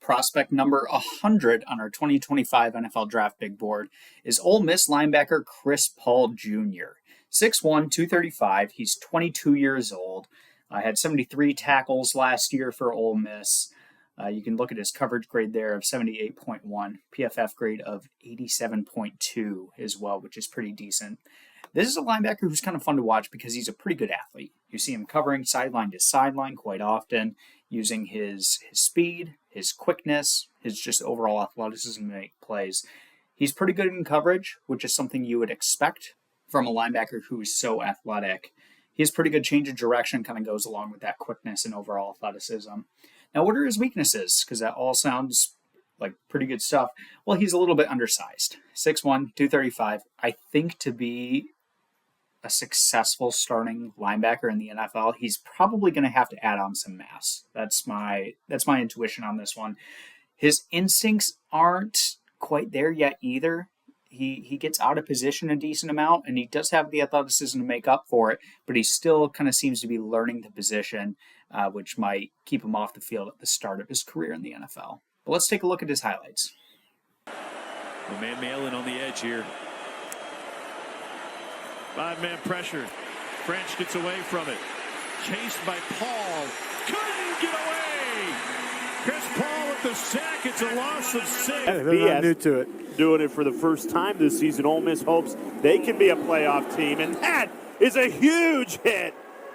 Prospect number 100 on our 2025 NFL Draft Big Board is Ole Miss linebacker Chris Paul Jr. 6'1", 235. He's 22 years old. Had 73 tackles last year for Ole Miss. You can look at his coverage grade there of 78.1, PFF grade of 87.2 as well, which is pretty decent. This is a linebacker who's kind of fun to watch because he's a pretty good athlete. You see him covering sideline to sideline quite often, using his speed, his quickness, his just overall athleticism to make plays. He's pretty good in coverage, which is something you would expect from a linebacker who is so athletic. He has pretty good change of direction, kind of goes along with that quickness and overall athleticism. Now, what are his weaknesses? Because that all sounds like pretty good stuff. Well, he's a little bit undersized. 6'1", 235. I think to be a successful starting linebacker in the NFL, he's probably going to have to add on some mass. That's my intuition on this one. His instincts aren't quite there yet either. He gets out of position a decent amount, and he does have the athleticism to make up for it, but he still kind of seems to be learning the position, which might keep him off the field at the start of his career in the NFL. But let's take a look at his highlights. The man Malin on the edge here. 5-man pressure. French gets away from it. Chased by Paul. Couldn't get away. Chris Paul with the sack. It's a loss of 6. They're new to it. Doing it for the first time this season. Ole Miss hopes they can be a playoff team. And that is a huge hit.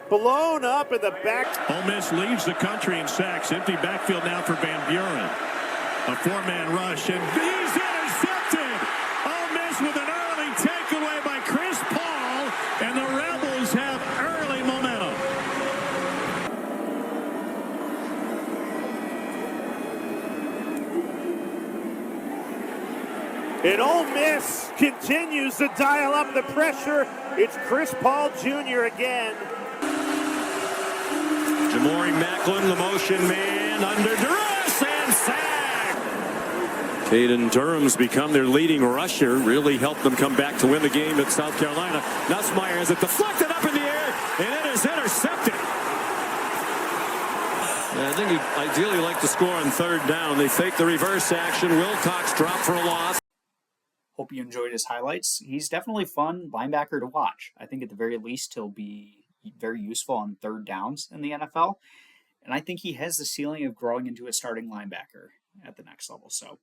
Blown up in the back. Ole Miss leads the country in sacks. Empty backfield now for Van Buren. A 4-man rush. And he's intercepted. Ole Miss with an early takeaway by Chris Paul. And the Rebels have early momentum. And Ole Miss continues to dial up the pressure. It's Chris Paul Jr. again. Jamori Macklin, the motion man, under duress and sack. Caden Durham's become their leading rusher. Really helped them come back to win the game at South Carolina. Nussmeier has it deflected up in the air, and it is intercepted. I think he'd ideally like to score on third down. They fake the reverse action. Wilcox dropped for a loss. Hope you enjoyed his highlights. He's definitely a fun linebacker to watch. I think at the very least he'll be very useful on third downs in the NFL. And I think he has the ceiling of growing into a starting linebacker at the next level. So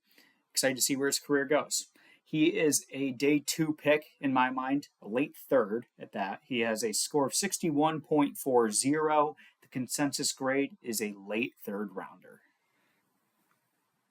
excited to see where his career goes. He is a day 2 pick in my mind, a late third at that. He has a score of 61.40. The consensus grade is a late third rounder.